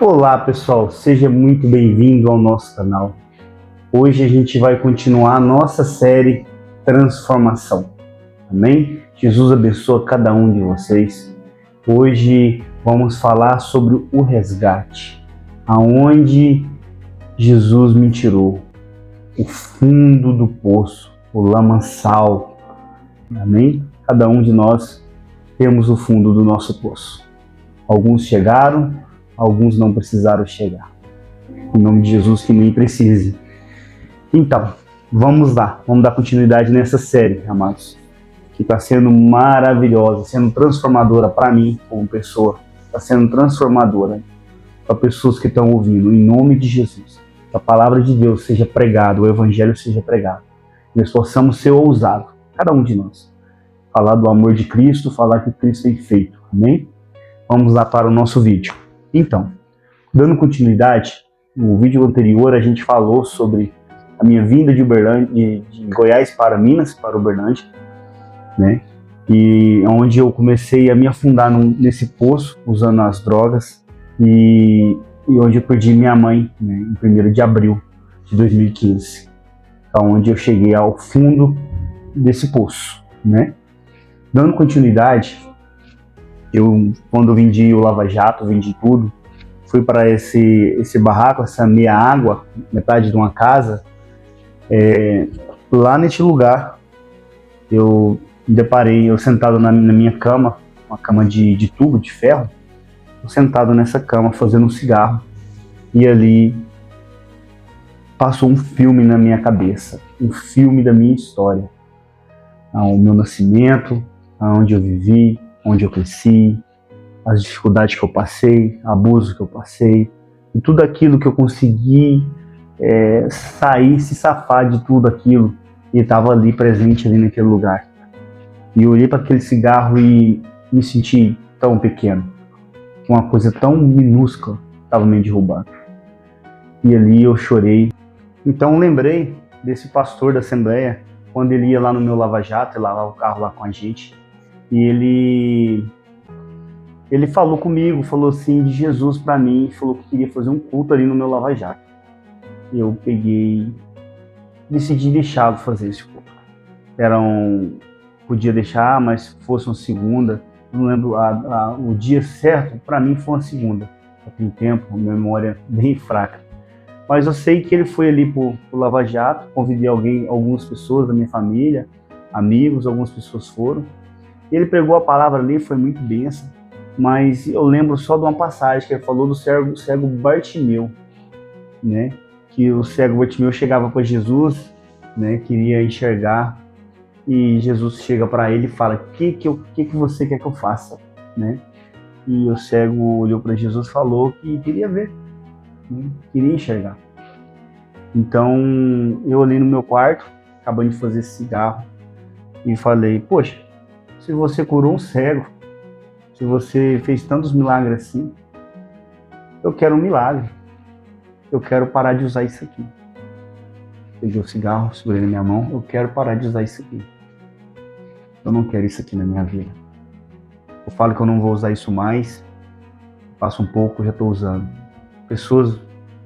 Olá pessoal, seja muito bem-vindo ao nosso canal. Hoje a gente vai continuar a nossa série Transformação. Amém? Jesus abençoa cada um de vocês. Hoje vamos falar sobre o resgate, aonde Jesus me tirou, o fundo do poço, o lamaçal. Amém? Cada um de nós temos o fundo do nosso poço. Alguns chegaram, alguns não precisaram chegar. Em nome de Jesus, que nem precise. Então, vamos lá. Vamos dar continuidade nessa série, amados. Que está sendo maravilhosa, sendo transformadora para mim, como pessoa. Está sendo transformadora para pessoas que estão ouvindo. Em nome de Jesus. Que a palavra de Deus seja pregada, o evangelho seja pregado. E nós possamos ser ousados, cada um de nós. Falar do amor de Cristo, falar que Cristo tem feito. Amém? Vamos lá para o nosso vídeo. Então, dando continuidade, no vídeo anterior a gente falou sobre a minha vinda de Uberlândia, de Goiás para Minas, para Uberlândia, né? E onde eu comecei a me afundar nesse poço, usando as drogas, e onde eu perdi minha mãe, né, em 1º de abril de 2015, onde eu cheguei ao fundo desse poço, né? Dando continuidade, quando eu vendi o Lava Jato, vendi tudo, fui para esse barraco, essa meia água, metade de uma casa. Lá neste lugar, eu me deparei, eu sentado na minha cama, uma cama de tubo, de ferro, eu sentado nessa cama fazendo um cigarro, e ali passou um filme na minha cabeça, um filme da minha história, o meu nascimento, onde eu vivi, onde eu cresci, as dificuldades que eu passei, abuso que eu passei, e tudo aquilo que eu consegui se safar de tudo aquilo, e estava ali presente ali naquele lugar. E eu olhei para aquele cigarro e me senti tão pequeno, uma coisa tão minúscula estava me derrubando. E ali eu chorei. Então lembrei desse pastor da Assembleia, quando ele ia lá no meu Lava Jato, ele lavava o carro lá com a gente, e ele falou comigo, falou assim de Jesus para mim, falou que queria fazer um culto ali no meu Lava Jato. E eu decidi deixá-lo fazer esse culto. Podia deixar, mas se fosse uma segunda, não lembro o dia certo, para mim foi uma segunda. Já tem tempo, minha memória bem fraca. Mas eu sei que ele foi ali pro Lava Jato, convidei algumas pessoas da minha família, amigos, algumas pessoas foram. Ele pregou a palavra ali, foi muito bênção, mas eu lembro só de uma passagem que ele falou do cego Bartimeu, né? Que o cego Bartimeu chegava para Jesus, né? Queria enxergar, e Jesus chega para ele e fala: que você quer que eu faça, né? E o cego olhou para Jesus e falou que queria ver, né? Queria enxergar. Então eu olhei no meu quarto, acabando de fazer esse cigarro, e falei: poxa, se você curou um cego, se você fez tantos milagres assim, eu quero um milagre. Eu quero parar de usar isso aqui. Peguei o cigarro, segurei na minha mão. Eu quero parar de usar isso aqui. Eu não quero isso aqui na minha vida. Eu falo que eu não vou usar isso mais. Passa um pouco, já estou usando. Pessoas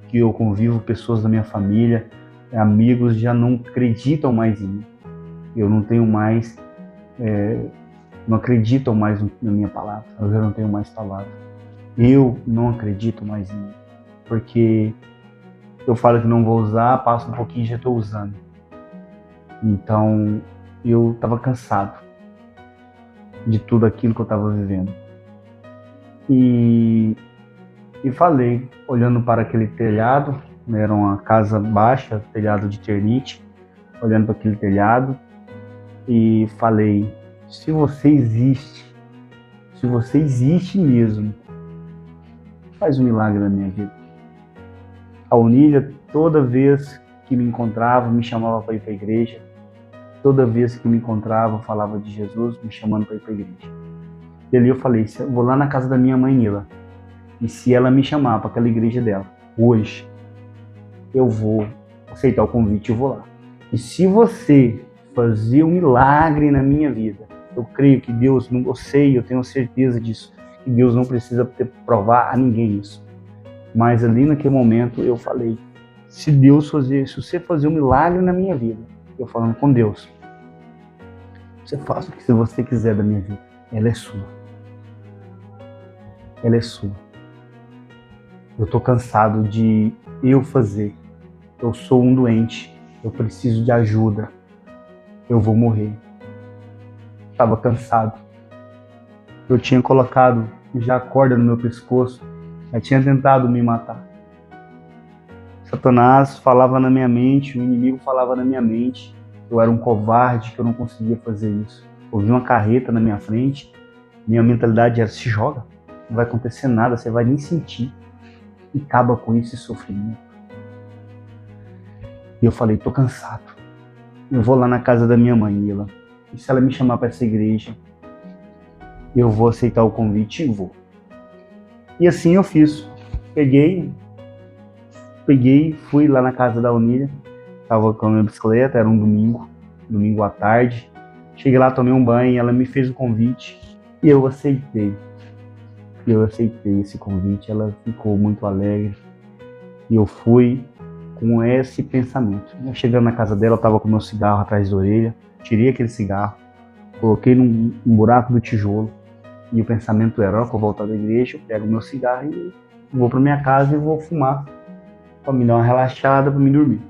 que eu convivo, pessoas da minha família, amigos, já não acreditam mais em mim. Eu não tenho mais... não acreditam mais na minha palavra. Eu já não tenho mais palavra. Eu não acredito mais em mim. Porque eu falo que não vou usar, passa um pouquinho e já estou usando. Então eu estava cansado de tudo aquilo que eu estava vivendo. E falei, olhando para aquele telhado, né, era uma casa baixa, telhado de ternite, olhando para aquele telhado, e falei: se você existe mesmo, faz um milagre na minha vida. A Onília, toda vez que me encontrava, me chamava para ir para a igreja. Toda vez que me encontrava, falava de Jesus, me chamando para ir para a igreja. E ali eu falei: eu vou lá na casa da minha mãe Nila, e se ela me chamar para aquela igreja dela, hoje, eu vou aceitar o convite e eu vou lá. E se você fazer um milagre na minha vida, eu creio que Deus, eu tenho certeza disso, que Deus não precisa provar a ninguém isso. Mas ali naquele momento eu falei, se você fazer um milagre na minha vida, eu falando com Deus, você faz o que você quiser da minha vida, ela é sua. Ela é sua. Eu tô cansado de eu fazer. Eu sou um doente, eu preciso de ajuda, eu vou morrer. Estava cansado. Eu tinha colocado já a corda no meu pescoço, já tinha tentado me matar. Satanás falava na minha mente, o inimigo falava na minha mente, eu era um covarde, que eu não conseguia fazer isso. Eu vi uma carreta na minha frente, minha mentalidade era, se joga, não vai acontecer nada, você vai nem sentir. E acaba com esse sofrimento. E eu falei, tô cansado. Eu vou lá na casa da minha mãe, Ila. E se ela me chamar para essa igreja, eu vou aceitar o convite e vou. E assim eu fiz. Peguei, fui lá na casa da Onília. Tava com a minha bicicleta, era um domingo à tarde. Cheguei lá, tomei um banho, ela me fez o convite e eu aceitei. Eu aceitei esse convite, ela ficou muito alegre. E eu fui com esse pensamento. Eu chegando na casa dela, eu estava com meu cigarro atrás da orelha, tirei aquele cigarro, coloquei num buraco do tijolo, e o pensamento era, ó, que eu voltar da igreja, eu pego meu cigarro e vou para minha casa e vou fumar, para me dar uma relaxada, para me dormir.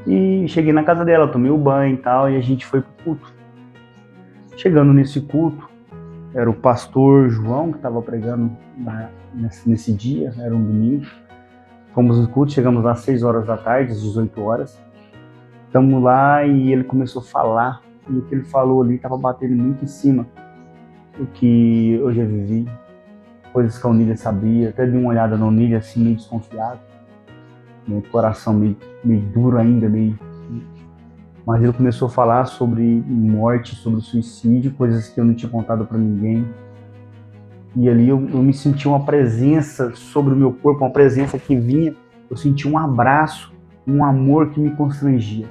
E cheguei na casa dela, tomei o banho e tal, e a gente foi pro culto. Chegando nesse culto, era o pastor João que estava pregando nesse dia, era um domingo. Fomos no culto, chegamos lá às 6 horas da tarde, às 18 horas. Estamos lá e ele começou a falar, e o que ele falou ali estava batendo muito em cima do que eu já vivi, coisas que a Onília sabia. Até dei uma olhada na Onília assim, meio desconfiado, meu coração meio duro ainda, mas ele começou a falar sobre morte, sobre suicídio, coisas que eu não tinha contado para ninguém. E ali eu me senti uma presença sobre o meu corpo, uma presença que vinha, eu senti um abraço, um amor que me constrangia.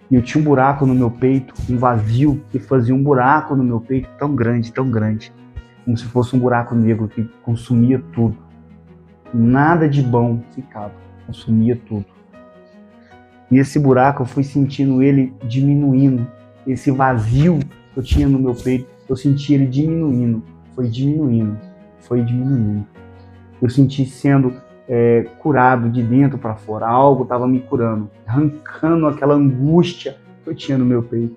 E eu tinha um buraco no meu peito, um vazio que fazia um buraco no meu peito tão grande, como se fosse um buraco negro que consumia tudo. Nada de bom ficava, consumia tudo. E esse buraco eu fui sentindo ele diminuindo, esse vazio que eu tinha no meu peito, eu senti ele diminuindo. Foi diminuindo. Eu senti sendo curado de dentro para fora. Algo estava me curando, arrancando aquela angústia que eu tinha no meu peito.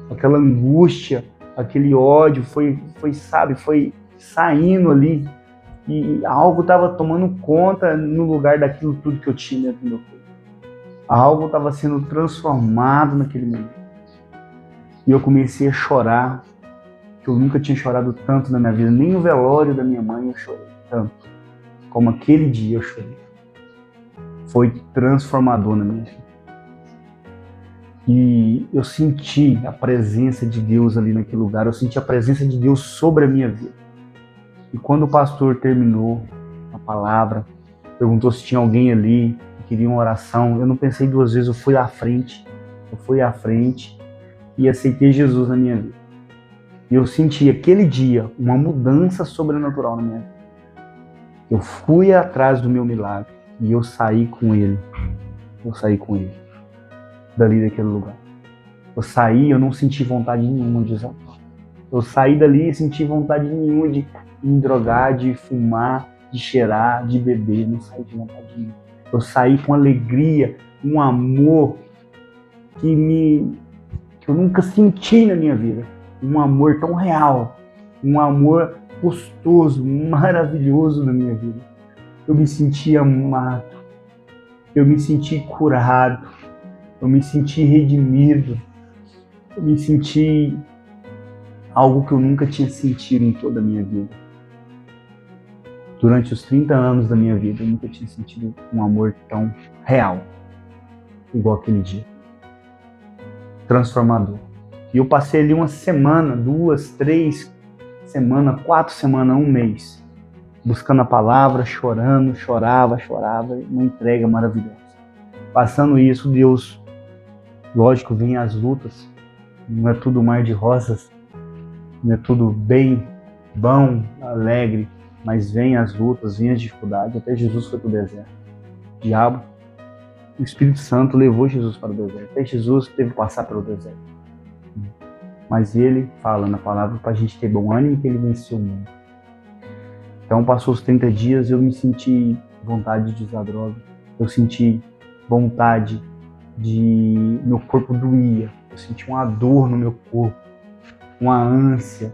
Aquela angústia, aquele ódio foi saindo ali. E algo estava tomando conta no lugar daquilo tudo que eu tinha dentro do meu peito. Algo estava sendo transformado naquele momento. E eu comecei a chorar. Eu nunca tinha chorado tanto na minha vida, nem no velório da minha mãe eu chorei tanto, como aquele dia eu chorei. Foi transformador na minha vida. E eu senti a presença de Deus ali naquele lugar, eu senti a presença de Deus sobre a minha vida. E quando o pastor terminou a palavra, perguntou se tinha alguém ali que queria uma oração, eu não pensei duas vezes, eu fui à frente e aceitei Jesus na minha vida. E eu senti aquele dia uma mudança sobrenatural na minha vida. Eu fui atrás do meu milagre e eu saí com ele. Dali daquele lugar. Eu saí, eu não senti vontade nenhuma de usar. Eu saí dali e senti vontade nenhuma de me drogar, de fumar, de cheirar, de beber. Não saí de vontade nenhuma. Eu saí com alegria, um amor que eu nunca senti na minha vida. Um amor tão real, um amor gostoso, maravilhoso na minha vida. Eu me senti amado, eu me senti curado, eu me senti redimido, eu me senti algo que eu nunca tinha sentido em toda a minha vida. Durante os 30 anos da minha vida, eu nunca tinha sentido um amor tão real, igual aquele dia. Transformador. E eu passei ali uma semana, 2, 3 semanas, 4 semanas, 1 mês, buscando a palavra, chorando, chorava, uma entrega maravilhosa. Passando isso, Deus, lógico, vem as lutas, não é tudo mar de rosas, não é tudo bem, bom, alegre. mas vem as lutas, vem as dificuldades, até Jesus foi para o deserto. O diabo, o Espírito Santo levou Jesus para o deserto, até Jesus teve que passar pelo deserto. Mas ele fala na palavra para a gente ter bom ânimo que ele venceu o mundo. Então passou os 30 dias, eu me senti vontade de usar droga, eu senti vontade de... meu corpo doía, eu senti uma dor no meu corpo, uma ânsia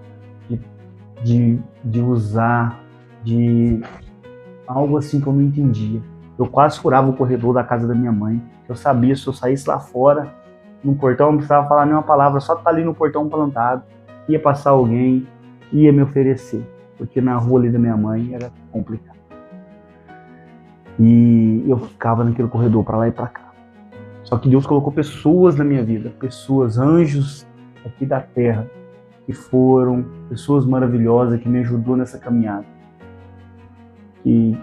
de usar, de algo assim que eu não entendia. Eu quase furava o corredor da casa da minha mãe. Eu sabia, se eu saísse lá fora, no portão, não precisava falar nenhuma palavra, só estar ali no portão plantado, ia passar alguém, ia me oferecer, porque na rua ali da minha mãe era complicado. E eu ficava naquele corredor para lá e para cá. Só que Deus colocou pessoas na minha vida, pessoas, anjos aqui da terra, que foram pessoas maravilhosas, que me ajudou nessa caminhada. E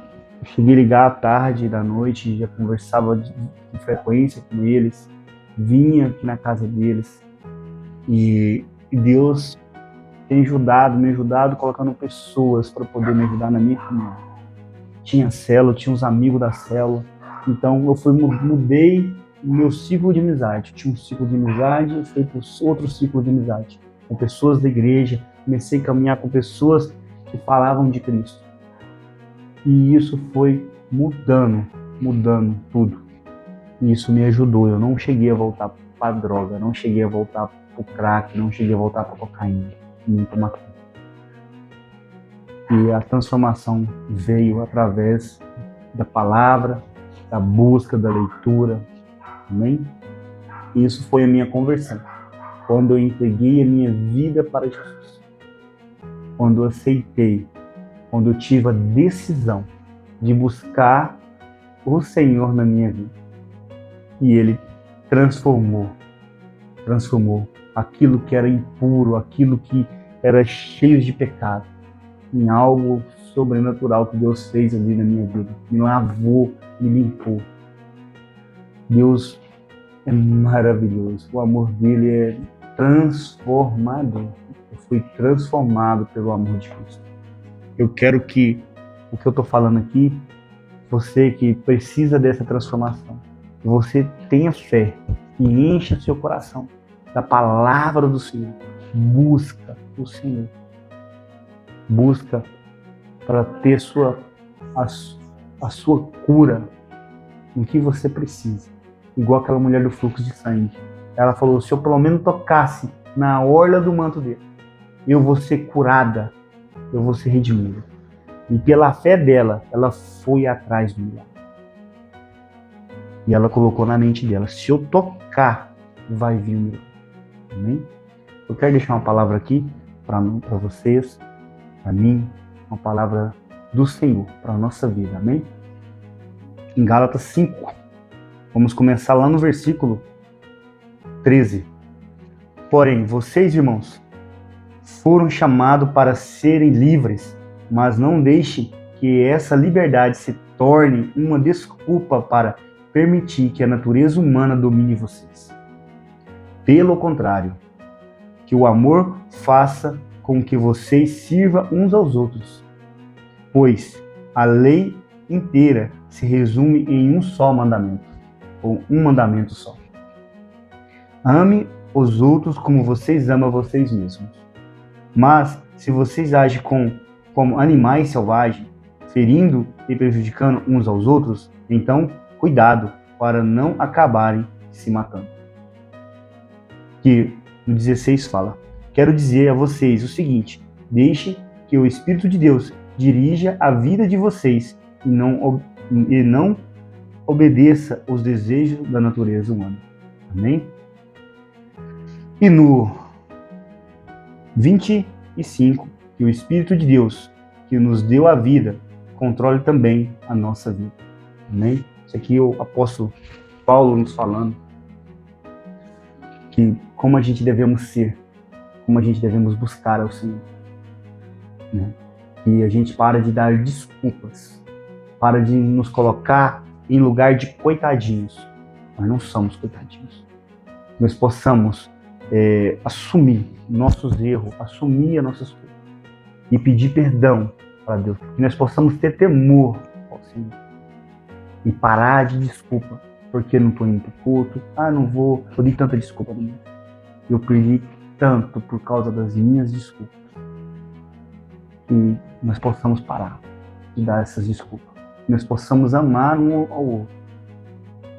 eu cheguei a ligar à tarde, da noite, já conversava de frequência com eles, vinha aqui na casa deles. E Deus tem me ajudado colocando pessoas para poder me ajudar na minha caminhada. Tinha célula, tinha uns amigos da célula. Então eu mudei o meu ciclo de amizade. Tinha um ciclo de amizade e fui para outro ciclo de amizade. Com pessoas da igreja, comecei a caminhar com pessoas que falavam de Cristo. E isso foi mudando tudo. E isso me ajudou. Eu não cheguei a voltar para a droga, não cheguei a voltar para o crack, não cheguei a voltar para a cocaína, nem para maconha. E a transformação veio através da palavra, da busca, da leitura. Amém? Isso foi a minha conversão. Quando eu entreguei a minha vida para Jesus. Quando eu aceitei, quando eu tive a decisão de buscar o Senhor na minha vida. E Ele transformou aquilo que era impuro, aquilo que era cheio de pecado, em algo sobrenatural que Deus fez ali na minha vida. Me lavou, me limpou. Deus é maravilhoso. O amor dele é transformador. Eu fui transformado pelo amor de Cristo. Eu quero que o que eu estou falando aqui, você que precisa dessa transformação, você tenha fé e encha seu coração da palavra do Senhor. Busca o Senhor. Busca para ter a sua cura em que você precisa. Igual aquela mulher do fluxo de sangue. Ela falou, se eu pelo menos tocasse na orla do manto dele, eu vou ser curada, eu vou ser redimida. E pela fé dela, ela foi atrás do milagre. E ela colocou na mente dela, se eu tocar, vai vir o milagre. Amém? Eu quero deixar uma palavra aqui para vocês, para mim, uma palavra do Senhor para a nossa vida. Amém? Em Gálatas 5, vamos começar lá no versículo 13. Porém, vocês, irmãos, foram chamados para serem livres, mas não deixe que essa liberdade se torne uma desculpa para permitir que a natureza humana domine vocês. Pelo contrário, que o amor faça com que vocês sirvam uns aos outros, pois a lei inteira se resume em um só mandamento, ou um mandamento só. Ame os outros como vocês amam vocês mesmos. Mas, se vocês agem como animais selvagens, ferindo e prejudicando uns aos outros, então, cuidado para não acabarem se matando. Que no 16 fala, quero dizer a vocês o seguinte, deixe que o Espírito de Deus dirija a vida de vocês e não obedeça os desejos da natureza humana. Amém? E no 25, que o Espírito de Deus, que nos deu a vida, controle também a nossa vida. Amém? Isso aqui é o apóstolo Paulo nos falando que como a gente devemos ser, como a gente devemos buscar ao Senhor. Né? E a gente para de dar desculpas, para de nos colocar em lugar de coitadinhos. Nós não somos coitadinhos. Nós possamos assumir nossos erros, assumir as nossas culpas e pedir perdão para Deus. Que nós possamos ter temor ao Senhor. E parar de desculpa. Porque não estou indo para o culto. Não vou. Eu dei tanta desculpa. Eu perdi tanto por causa das minhas desculpas. Que nós possamos parar de dar essas desculpas. Que nós possamos amar um ao outro.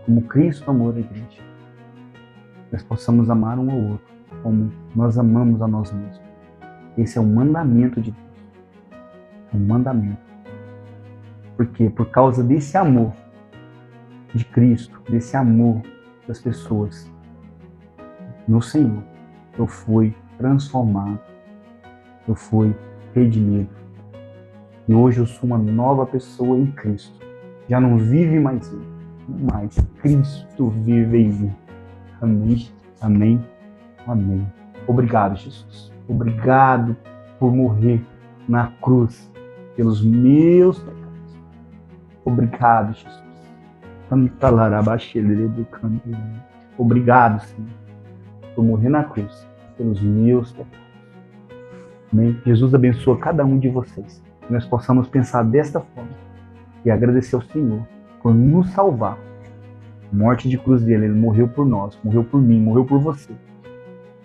Como Cristo amou a igreja. Nós possamos amar um ao outro. Como nós amamos a nós mesmos. Esse é um mandamento de Deus. É um mandamento. Por quê? Por causa desse amor de Cristo, desse amor das pessoas no Senhor, eu fui transformado, eu fui redimido. E hoje eu sou uma nova pessoa em Cristo. Já não vive mais eu, mas Cristo vive em mim. Amém, amém, amém. Obrigado, Jesus. Obrigado por morrer na cruz pelos meus pecados. Obrigado, Jesus. Obrigado, Senhor, por morrer na cruz pelos meus pecados. Amém? Jesus abençoa cada um de vocês. Que nós possamos pensar desta forma e agradecer ao Senhor por nos salvar. A morte de cruz dele, ele morreu por nós, morreu por mim, morreu por você.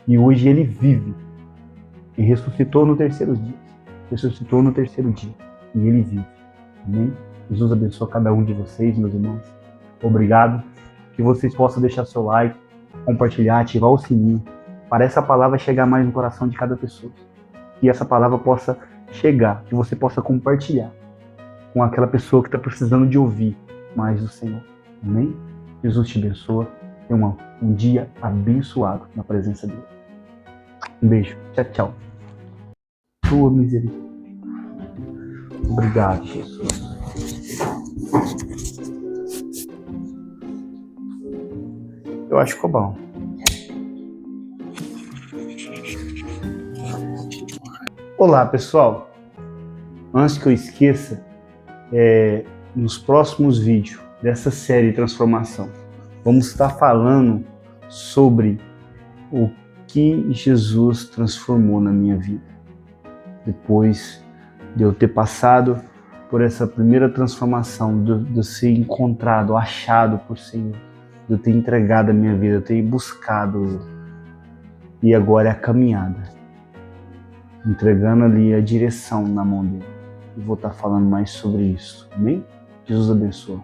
E hoje ele vive e ressuscitou no terceiro dia. Ressuscitou no terceiro dia e ele vive. Amém? Jesus abençoa cada um de vocês, meus irmãos. Obrigado. Que vocês possam deixar seu like, compartilhar, ativar o sininho, para essa palavra chegar mais no coração de cada pessoa. Que essa palavra possa chegar, que você possa compartilhar com aquela pessoa que está precisando de ouvir mais do Senhor. Amém? Jesus te abençoa. Tenha um dia abençoado na presença dele. Um beijo. Tchau, tchau. Tua misericórdia. Obrigado, Jesus. Eu acho que ficou bom. Olá, pessoal. Antes que eu esqueça, nos próximos vídeos dessa série Transformação, vamos estar falando sobre o que Jesus transformou na minha vida. Depois de eu ter passado por essa primeira transformação, de eu ser encontrado, achado por Senhor, de eu ter entregado a minha vida, de eu ter buscado Ele. E agora é a caminhada, entregando ali a direção na mão dele. E vou estar falando mais sobre isso. Amém? Jesus abençoe.